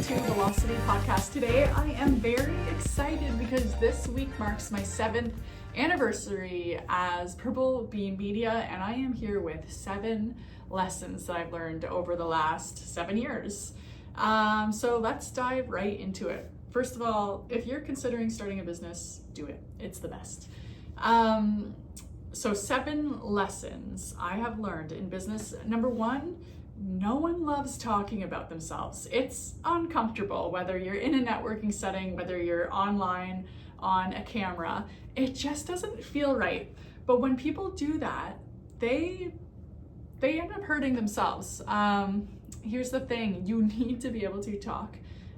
to Velocity Podcast. Today I am very excited because this week marks my 7th anniversary as Purple Bean Media, and I am here with 7 lessons that I've learned over the last 7 years. So let's dive right into it. First of all, if you're considering starting a business, do it. It's the best. So 7 lessons I have learned in business. Number 1, no one loves talking about themselves. It's uncomfortable, whether you're in a networking setting, whether you're online on a camera, it just doesn't feel right. But when people do that, they end up hurting themselves. Here's the thing, you need to be able to talk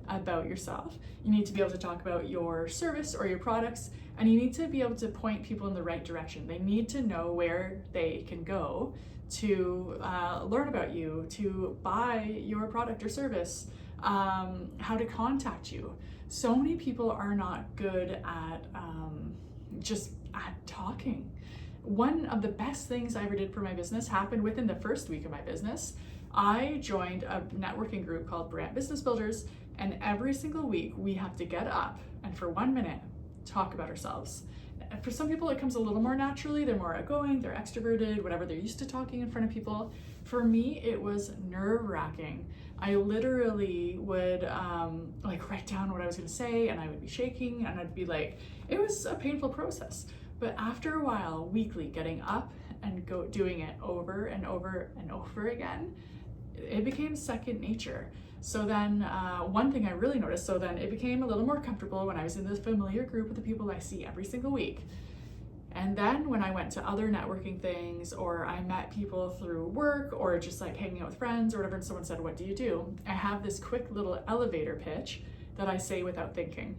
about yourself. You need to be able to talk about your service or your products, and you need to be able to point people in the right direction. They need to know where they can go to learn about you, to buy your product or service, how to contact you. So many people are not good at just at talking. One of the best things I ever did for my business happened within the first week of my business. I joined a networking group called Brand Business Builders, and every single week we have to get up and for 1 minute talk about ourselves. For some people it comes a little more naturally, they're more outgoing, they're extroverted, whatever, they're used to talking in front of people. For me, it was nerve-wracking. I literally would write down what I was gonna say, and I would be shaking, and I'd be like, it was a painful process. But after a while, weekly, getting up and doing it over and over and over again, it became second nature. So then one thing I really noticed, so then it became a little more comfortable when I was in this familiar group with the people I see every single week. And then when I went to other networking things, or I met people through work, or just like hanging out with friends or whatever, and someone said, what do you do? I have this quick little elevator pitch that I say without thinking.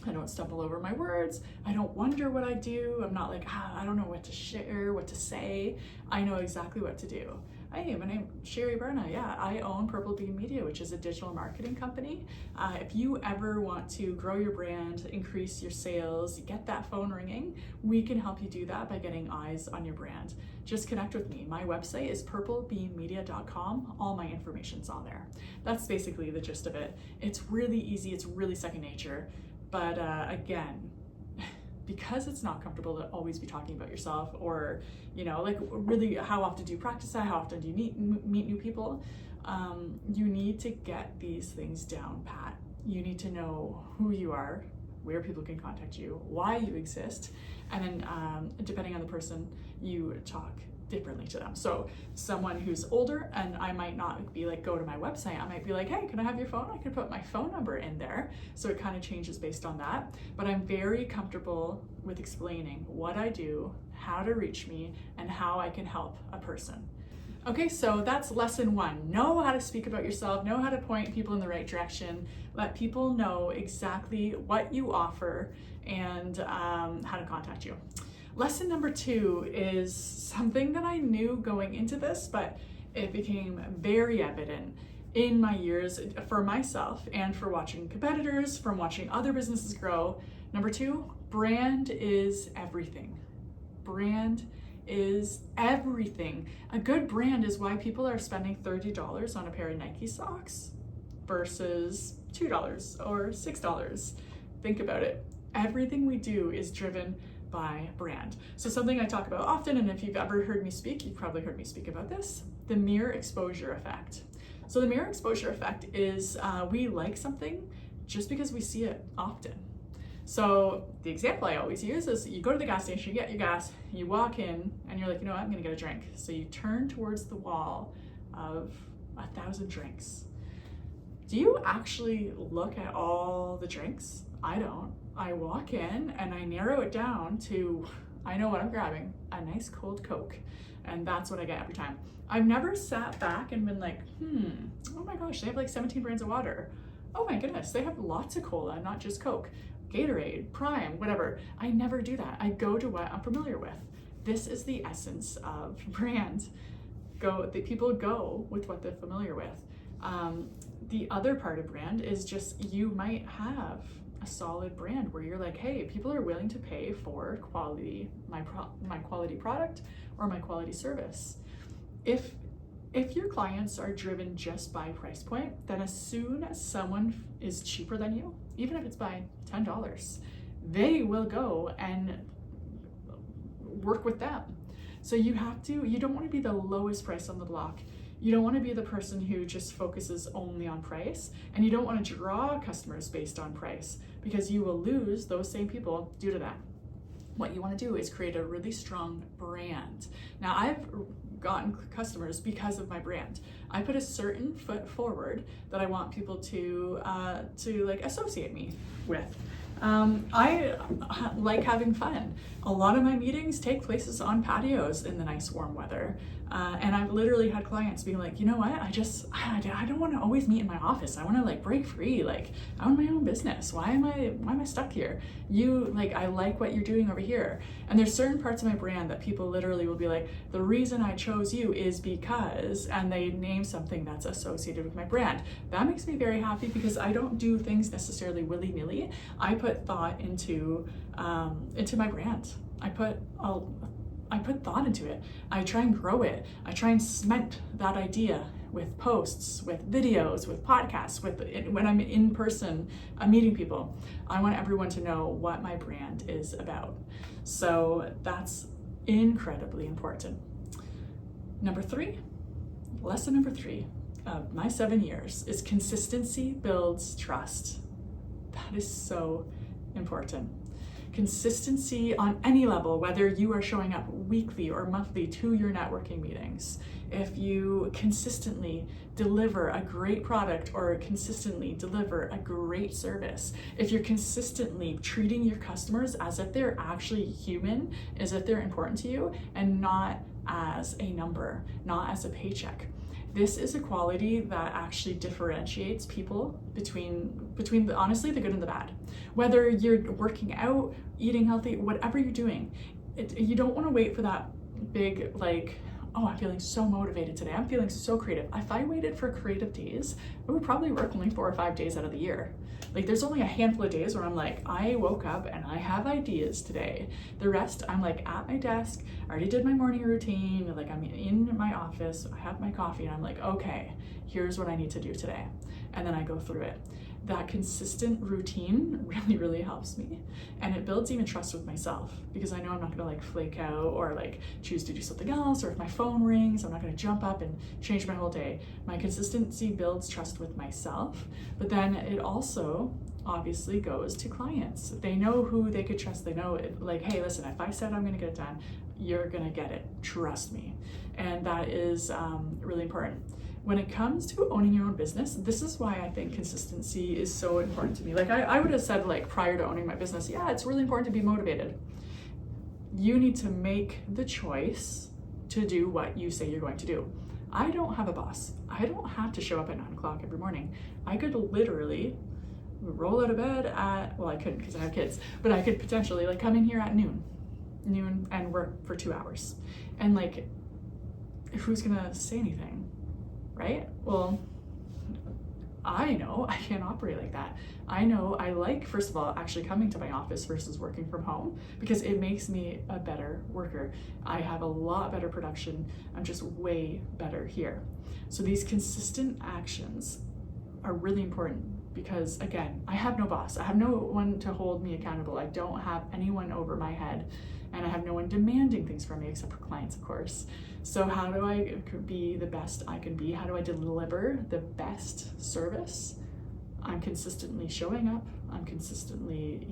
I don't stumble over my words. I don't wonder what I do. I'm not like, I don't know what to share, what to say. I know exactly what to do. Hey, my name is Sherry Berna. Yeah, I own Purple Bean Media, which is a digital marketing company. If you ever want to grow your brand, increase your sales, get that phone ringing, we can help you do that by getting eyes on your brand. Just connect with me. My website is purplebeanmedia.com. All my information's on there. That's basically the gist of it. It's really easy. It's really second nature. But again, because it's not comfortable to always be talking about yourself, or, really, how often do you practice that? How often do you meet new people? You need to get these things down pat. You need to know who you are, where people can contact you, why you exist, and then depending on the person, you talk differently to them. So someone who's older, and I might not be like, go to my website. I might be like, hey, can I have your phone? I could put my phone number in there. So it kind of changes based on that. But I'm very comfortable with explaining what I do, how to reach me, and how I can help a person. Okay, so that's lesson 1. Know how to speak about yourself, know how to point people in the right direction, let people know exactly what you offer and how to contact you. Lesson number 2 is something that I knew going into this, but it became very evident in my years for myself and for watching competitors, from watching other businesses grow. Number 2, brand is everything. Brand is everything. A good brand is why people are spending $30 on a pair of Nike socks versus $2 or $6. Think about it. Everything we do is driven by brand. So something I talk about often, and if you've ever heard me speak, you've probably heard me speak about this, the mere exposure effect. So the mere exposure effect is we like something just because we see it often. So the example I always use is you go to the gas station, you get your gas, you walk in, and you're like, you know what, I'm gonna get a drink. So you turn towards the wall of 1,000 drinks. Do you actually look at all the drinks? I don't. I walk in and I narrow it down to, I know what I'm grabbing, a nice cold Coke. And that's what I get every time. I've never sat back and been like, oh my gosh, they have like 17 brands of water. Oh my goodness, they have lots of cola, not just Coke. Gatorade, Prime, whatever. I never do that. I go to what I'm familiar with. This is the essence of brand. People go with what they're familiar with. The other part of brand is just, you might have a solid brand where you're like, hey, people are willing to pay for quality, my quality product or my quality service. If If your clients are driven just by price point, then as soon as someone is cheaper than you, even if it's by $10, they will go and work with them. So you don't want to be the lowest price on the block. You don't want to be the person who just focuses only on price, and you don't want to draw customers based on price, because you will lose those same people due to that. What you want to do is create a really strong brand. Now, I've gotten customers because of my brand. I put a certain foot forward that I want people to like associate me with. I like having fun. A lot of my meetings take places on patios in the nice warm weather. And I've literally had clients being like, you know what, I don't want to always meet in my office. I want to like break free. Like, I own my own business. Why am I stuck here? I like what you're doing over here. And there's certain parts of my brand that people literally will be like, the reason I chose you is because, and they name something that's associated with my brand. That makes me very happy, because I don't do things necessarily willy-nilly. I put thought into my brand. I put thought into it. I try and grow it. I try and cement that idea with posts, with videos, with podcasts, when I'm in person, I'm meeting people. I want everyone to know what my brand is about. So that's incredibly important. Lesson number 3 of my 7 years is consistency builds trust. That is so important. Consistency on any level, whether you are showing up weekly or monthly to your networking meetings. If you consistently deliver a great product or consistently deliver a great service, if you're consistently treating your customers as if they're actually human, as if they're important to you, and not as a number, not as a paycheck. This is a quality that actually differentiates people between honestly, the good and the bad. Whether you're working out, eating healthy, whatever you're doing, you don't want to wait for that big, like, oh, I'm feeling so motivated today. I'm feeling so creative. If I waited for creative days, I would probably work only 4 or 5 days out of the year. Like, there's only a handful of days where I'm like, I woke up and I have ideas today. The rest, I'm like at my desk, I already did my morning routine, like I'm in my office, I have my coffee, and I'm like, okay, here's what I need to do today. And then I go through it. That consistent routine really, really helps me. And it builds even trust with myself, because I know I'm not gonna like flake out or like choose to do something else, or if my phone rings, I'm not gonna jump up and change my whole day. My consistency builds trust with myself, but then it also obviously goes to clients. They know who they could trust. They know it, like, hey, listen, if I said I'm gonna get it done, you're gonna get it, trust me. And that is really important. When it comes to owning your own business, this is why I think consistency is so important to me. Like I would have said, like, prior to owning my business, yeah, it's really important to be motivated. You need to make the choice to do what you say you're going to do. I don't have a boss. I don't have to show up at 9 o'clock every morning. I could literally roll out of bed at, well, I couldn't because I have kids, but I could potentially like come in here at noon and work for 2 hours. And like, who's gonna say anything? Right? Well, I know I can't operate like that. I know I like, first of all, actually coming to my office versus working from home, because it makes me a better worker. I have a lot better production. I'm just way better here. So these consistent actions are really important, because again, I have no boss. I have no one to hold me accountable. I don't have anyone over my head, and I have no one demanding things from me except for clients, of course. So how do I be the best I can be? How do I deliver the best service? I'm consistently showing up. I'm consistently,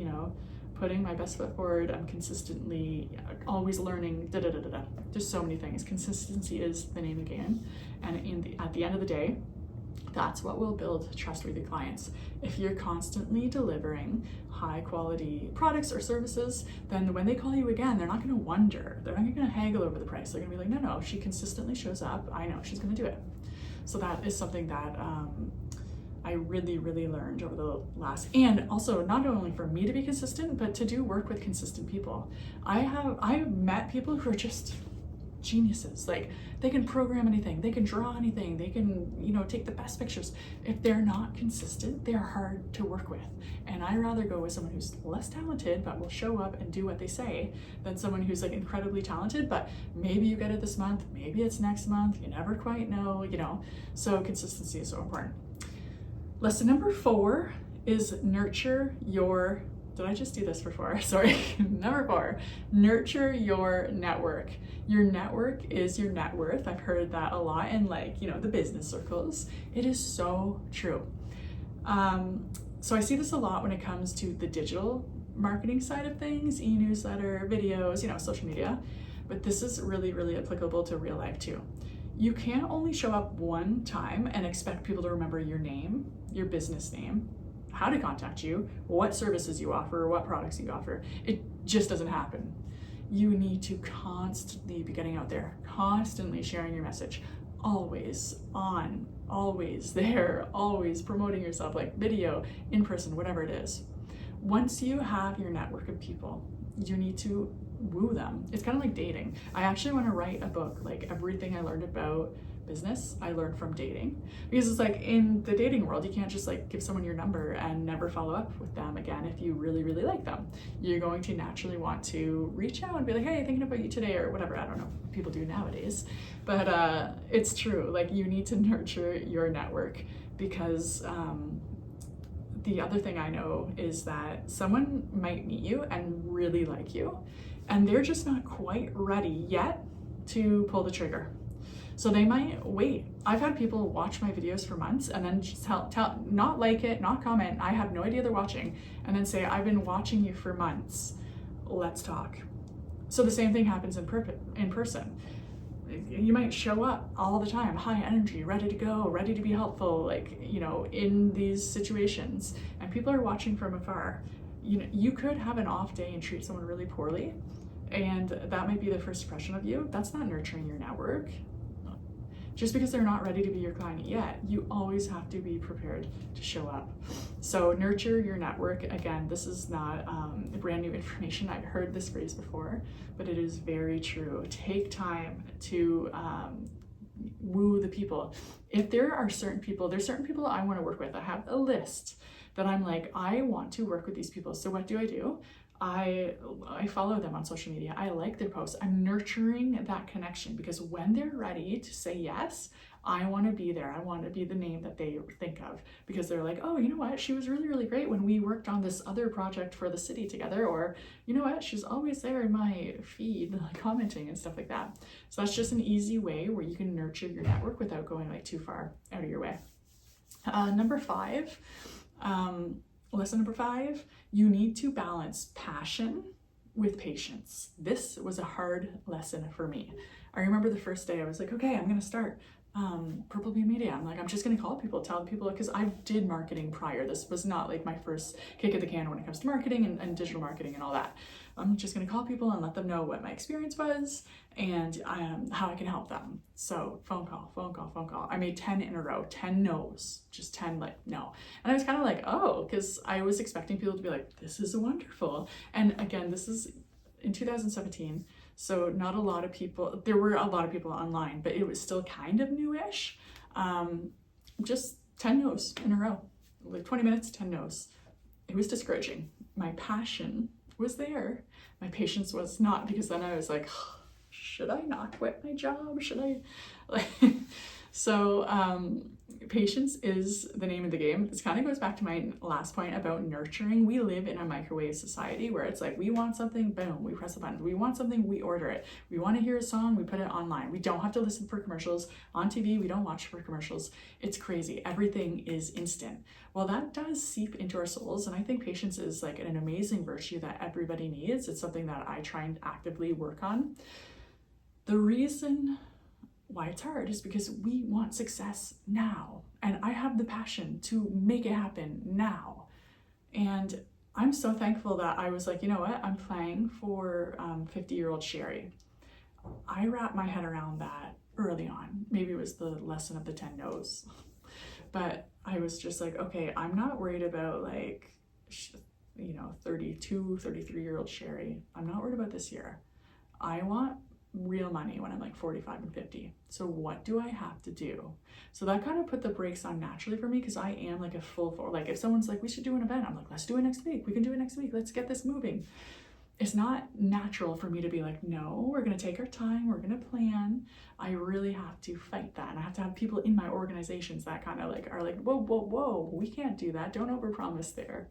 putting my best foot forward. I'm consistently always learning, Just so many things. Consistency is the name of the game. And at the end of the day, that's what will build trust with your clients. If you're constantly delivering high quality products or services, then when they call you again, they're not going to wonder. They're not going to haggle over the price. They're going to be like, no, she consistently shows up. I know she's going to do it. So that is something that I really, really learned over the last, and also not only for me to be consistent, but to do work with consistent people. I've met people who are just geniuses. Like, they can program anything, they can draw anything, they can, you know, take the best pictures. If they're not consistent, they're hard to work with. And I rather go with someone who's less talented but will show up and do what they say than someone who's like incredibly talented, but maybe you get it this month, maybe it's next month, you never quite know, you know. So consistency is so important. Lesson number 4 is nurture your, did I just do this before? Sorry. Number 4, nurture your network. Your network is your net worth. I've heard that a lot in, like, you know, the business circles. It is so true. So I see this a lot when it comes to the digital marketing side of things, e-newsletter, videos, you know, social media, but this is really, really applicable to real life too. You can't only show up one time and expect people to remember your name, your business name, how to contact you, what services you offer, what products you offer. It just doesn't happen. You need to constantly be getting out there, constantly sharing your message, always on, always there, always promoting yourself, like video, in person, whatever it is. Once you have your network of people, you need to woo them. It's kind of like dating. I actually want to write a book, like everything I learned about business, I learned from dating. Because it's like in the dating world, you can't just like give someone your number and never follow up with them again if you really, really like them. You're going to naturally want to reach out and be like, hey, thinking about you today, or whatever. I don't know if people do nowadays, but it's true. Like, you need to nurture your network, because the other thing I know is that someone might meet you and really like you, and they're just not quite ready yet to pull the trigger. So they might wait. I've had people watch my videos for months and then just not like it, not comment, I have no idea they're watching, and then say, I've been watching you for months, let's talk. So the same thing happens in person. You might show up all the time, high energy, ready to go, ready to be helpful, like, you know, in these situations, and people are watching from afar. You know, you could have an off day and treat someone really poorly, and that might be the first impression of you. That's not nurturing your network. Just because they're not ready to be your client yet, you always have to be prepared to show up. So nurture your network. Again, this is not brand new information. I've heard this phrase before, but it is very true. Take time to woo the people. If there are certain people, there's certain people I want to work with. I have a list that I'm like, I want to work with these people. So what do? I follow them on social media. I like their posts. I'm nurturing that connection, because when they're ready to say yes, I want to be there. I want to be the name that they think of, because they're like, oh, you know what? She was really, really great when we worked on this other project for the city together. Or, you know what? She's always there in my feed, like, commenting and stuff like that. So that's just an easy way where you can nurture your network without going like too far out of your way. Lesson number 5, you need to balance passion with patience. This was a hard lesson for me. I remember the first day I was like, okay, I'm going to start Purple Bean Media. I'm like, I'm just going to call people, tell people, because I did marketing prior. This was not like my first kick at the can when it comes to marketing and digital marketing and all that. I'm just going to call people and let them know what my experience was and how I can help them. So phone call. I made 10 in a row, 10 no's, just 10 like no. And I was kind of like, oh, because I was expecting people to be like, this is wonderful. And again, this is in 2017. So not a lot of people, there were a lot of people online, but it was still kind of newish. Just 10 no's in a row, like 20 minutes, 10 no's. It was discouraging. My passion was there. My patience was not, because then I was like, should I not quit my job? Should I? So patience is the name of the game. This kind of goes back to my last point about nurturing. We live in a microwave society where it's like, we want something, boom, we press a button. We want something, we order it. We want to hear a song, we put it online. We don't have to listen for commercials. On TV, we don't watch for commercials. It's crazy. Everything is instant. Well, that does seep into our souls, and I think patience is like an amazing virtue that everybody needs. It's something that I try and actively work on. The reason why it's hard is because we want success now, and I have the passion to make it happen now. And I'm so thankful that I was like, you know what, I'm playing for 50-year-old Sherry. I wrapped my head around that early on. Maybe it was the lesson of the 10 no's, but I was just like, okay, I'm not worried about like, 32, 33-year-old Sherry. I'm not worried about this year. I want real money when I'm like 45 and 50. So what do I have to do? So that kind of put the brakes on naturally for me, because I am like a like if someone's like, we should do an event, I'm like, let's do it next week. We can do it next week. Let's get this moving. It's not natural for me to be like, no, we're going to take our time. We're going to plan. I really have to fight that. And I have to have people in my organizations that kind of like are like, whoa, whoa, whoa, we can't do that. Don't overpromise there.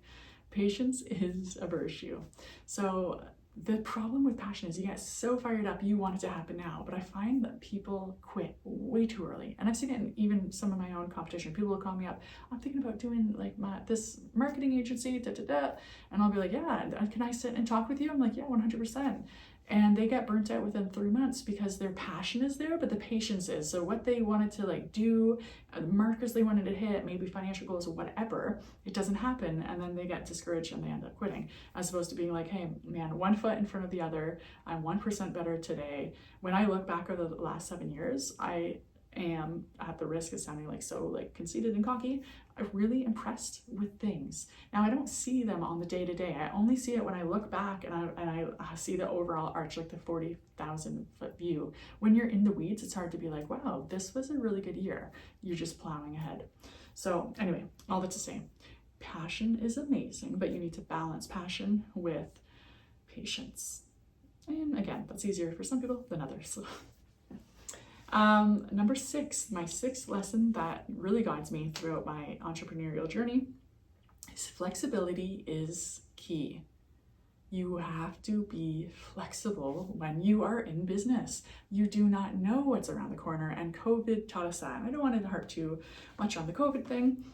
Patience is a virtue. So the problem with passion is you get so fired up, you want it to happen now. But I find that people quit way too early. And I've seen it in even some of my own competition. People will call me up, I'm thinking about doing like this marketing agency, da, da, da. And I'll be like, yeah, can I sit and talk with you? I'm like, yeah, 100%. And they get burnt out within 3 months because their passion is there, but the patience is. So what they wanted to like do, the markers they wanted to hit, maybe financial goals or whatever, it doesn't happen. And then they get discouraged and they end up quitting, as opposed to being like, hey man, one foot in front of the other. I'm 1% better today. When I look back over the last 7 years, I am, at the risk of sounding like so like conceited and cocky, I'm really impressed with things. Now I don't see them on the day-to-day. I only see it when I look back and I see the overall arch, like the 40,000 foot view. When you're in the weeds, it's hard to be like, wow, this was a really good year. You're just plowing ahead. So anyway, all that to say, passion is amazing, but you need to balance passion with patience. And again, that's easier for some people than others. Number 6, my 6th lesson that really guides me throughout my entrepreneurial journey is flexibility is key. You have to be flexible when you are in business. You do not know what's around the corner, and COVID taught us that. I don't want to harp too much on the COVID thing.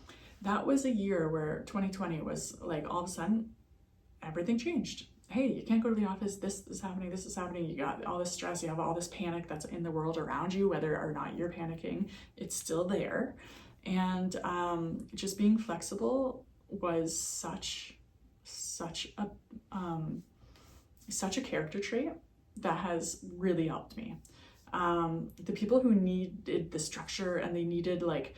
That was a year where 2020 was like all of a sudden everything changed. Hey, you can't go to the office, this is happening, you got all this stress, you have all this panic that's in the world around you, whether or not you're panicking, it's still there. And just being flexible was such a character trait that has really helped me. The people who needed the structure and they needed like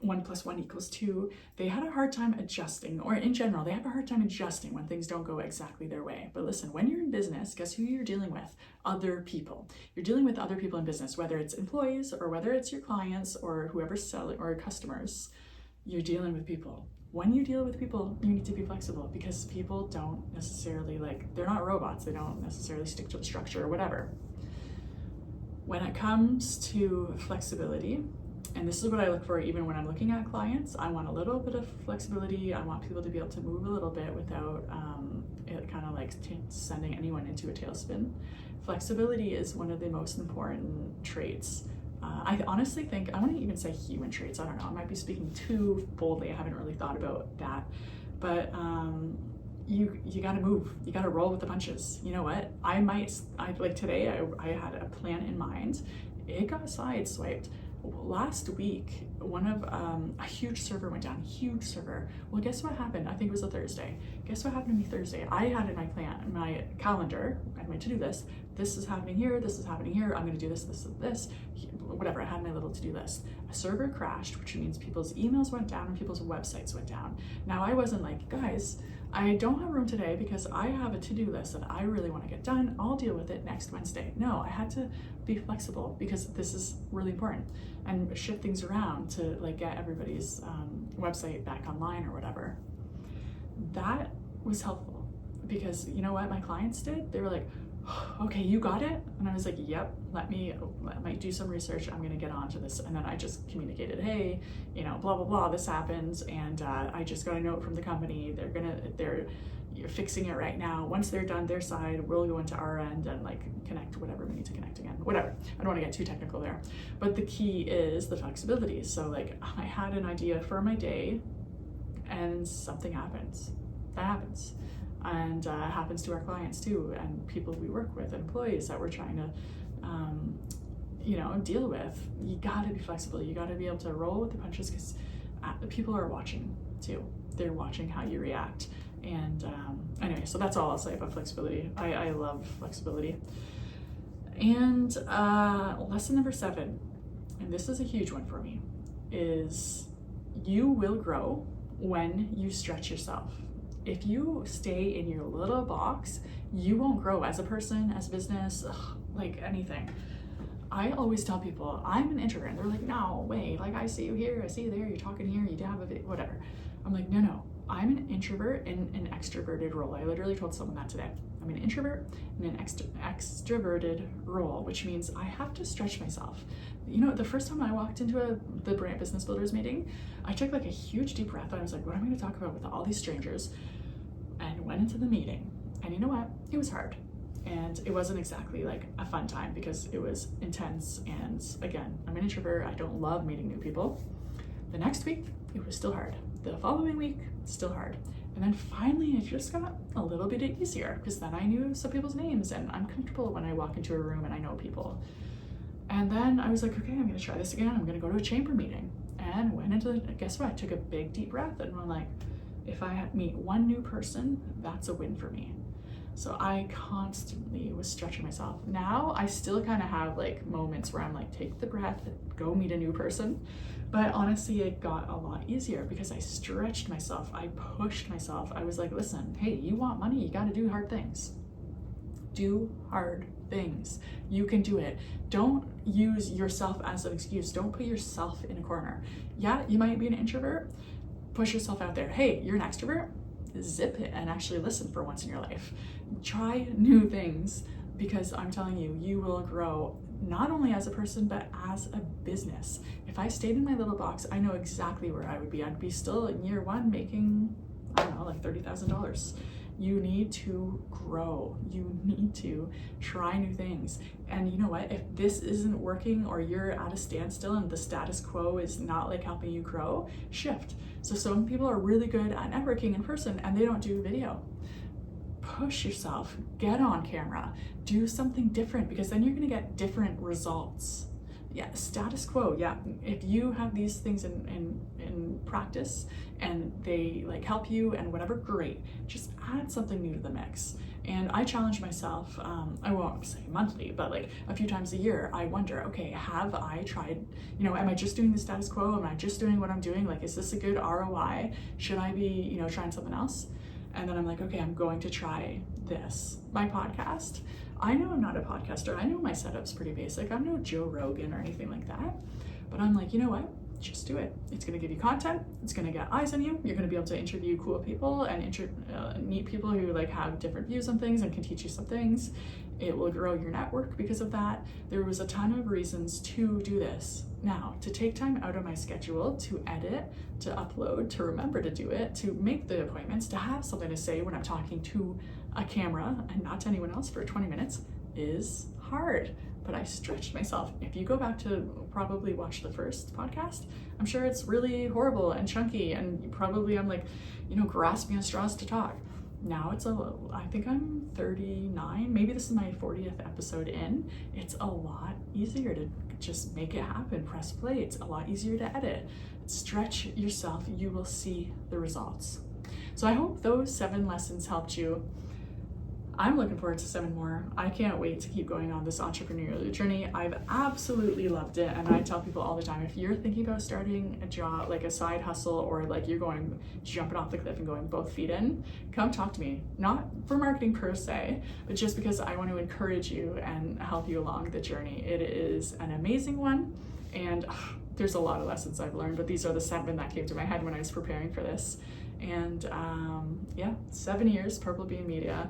1 + 1 = 2, they had a hard time adjusting, or in general, they have a hard time adjusting when things don't go exactly their way. But listen, when you're in business, guess who you're dealing with? Other people. You're dealing with other people in business, whether it's employees or whether it's your clients or whoever's selling or customers, you're dealing with people. When you deal with people, you need to be flexible, because people don't necessarily they're not robots. They don't necessarily stick to the structure or whatever. When it comes to flexibility, and this is what I look for even when I'm looking at clients, I want a little bit of flexibility. I want people to be able to move a little bit without it kind of like sending anyone into a tailspin. Flexibility is one of the most important traits. I honestly think, I want to even say human traits. I don't know, I might be speaking too boldly. I haven't really thought about that. But you got to move. You got to roll with the punches. You know what? Today I had a plan in mind. It got sideswiped. Last week, a huge server went down, huge server. Well, guess what happened? I think it was a Thursday. Guess what happened to me Thursday? I had in my calendar, I'm going to do this. This is happening here. This is happening here. I'm going to do this, whatever. I had my little to-do list. A server crashed, which means people's emails went down and people's websites went down. Now, I wasn't like, guys, I don't have room today because I have a to-do list that I really want to get done. I'll deal with it next Wednesday. No, I had to be flexible because this is really important, and shift things around to get everybody's website back online or whatever. That was helpful, because you know what my clients did? They were like, okay, you got it? And I was like, yep, let me do some research. I'm going to get onto this. And then I just communicated, hey, blah, blah, blah, this happens. And I just got a note from the company. You're fixing it right now. Once they're done their side, we'll go into our end and connect whatever we need to connect again, whatever. I don't want to get too technical there, but the key is the flexibility. So I had an idea for my day and something happens. That happens. And happens to our clients too, and people we work with, employees that we're trying to deal with. You got to be flexible. You got to be able to roll with the punches, because people are watching too. They're watching how you react. And anyway, so that's all I'll say about flexibility. I love flexibility. And lesson number 7, and this is a huge one for me, is you will grow when you stretch yourself. If you stay in your little box, you won't grow as a person, as a business. like anything. I always tell people I'm an introvert, and they're like, no, wait, like I see you here, I see you there, you're talking here, you have a video, whatever. I'm like, no, I'm an introvert in an extroverted role. I literally told someone that today. I'm an introvert in an extroverted role, which means I have to stretch myself. You know, the first time I walked into the Brand Business Builders meeting, I took like a huge deep breath and I was like, what am I gonna talk about with all these strangers? And went into the meeting. And you know what? It was hard. And it wasn't exactly like a fun time because it was intense. And again, I'm an introvert. I don't love meeting new people. The next week, it was still hard. The following week, still hard. And then finally, it just got a little bit easier because then I knew some people's names and I'm comfortable when I walk into a room and I know people. And then I was like, okay, I'm gonna try this again. I'm gonna go to a chamber meeting. And went into guess what? I took a big deep breath and I'm like, if I meet one new person, that's a win for me. So I constantly was stretching myself. Now I still kind of have like moments where I'm like, take the breath, go meet a new person. But honestly, it got a lot easier because I stretched myself. I pushed myself. I was like, listen, hey, you want money, you got to do hard things. Do hard things. You can do it. Don't use yourself as an excuse. Don't put yourself in a corner. Yeah, you might be an introvert. Push yourself out there. Hey, you're an extrovert. Zip it and actually listen for once in your life. Try new things because I'm telling you, you will grow not only as a person, but as a business. If I stayed in my little box, I know exactly where I would be. I'd be still in year one making, I don't know, like $30,000. You need to grow. You need to try new things. And you know what? If this isn't working or you're at a standstill and the status quo is not like helping you grow, shift. So some people are really good at networking in person and they don't do video. Push yourself, get on camera, do something different because then you're gonna get different results. Yeah, status quo, yeah. If you have these things in practice and they like help you and whatever, great. Just add something new to the mix. And I challenge myself, I won't say monthly, but like a few times a year, I wonder, okay, have I tried, you know, am I just doing the status quo? Am I just doing what I'm doing? Like, is this a good ROI? Should I be, you know, trying something else? And then I'm like, okay, I'm going to try this. My podcast, I know I'm not a podcaster. I know my setup's pretty basic. I'm no Joe Rogan or anything like that. But I'm like, you know what? Just do it. It's going to give you content. It's going to get eyes on you. You're going to be able to interview cool people and meet people who like have different views on things and can teach you some things. It will grow your network because of that. There was a ton of reasons to do this. Now, to take time out of my schedule, to edit, to upload, to remember to do it, to make the appointments, to have something to say when I'm talking to a camera and not to anyone else for 20 minutes is hard. But I stretched myself. If you go back to probably watch the first podcast, I'm sure it's really horrible and chunky and probably I'm like, you know, grasping at straws to talk. Now it's I think I'm 39, maybe this is my 40th episode in. It's a lot easier to just make it happen, press play. It's a lot easier to edit. Stretch yourself, you will see the results. So I hope those 7 lessons helped you. I'm looking forward to 7 more. I can't wait to keep going on this entrepreneurial journey. I've absolutely loved it. And I tell people all the time, if you're thinking about starting a job, like a side hustle, or like you're jumping off the cliff and going both feet in, come talk to me. Not for marketing per se, but just because I want to encourage you and help you along the journey. It is an amazing one. And there's a lot of lessons I've learned, but these are the 7 that came to my head when I was preparing for this. And yeah, 7 years, Purple Bean Media.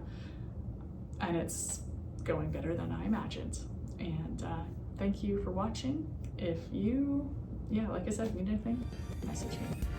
And it's going better than I imagined. And thank you for watching. If you, like I said, need anything, message me.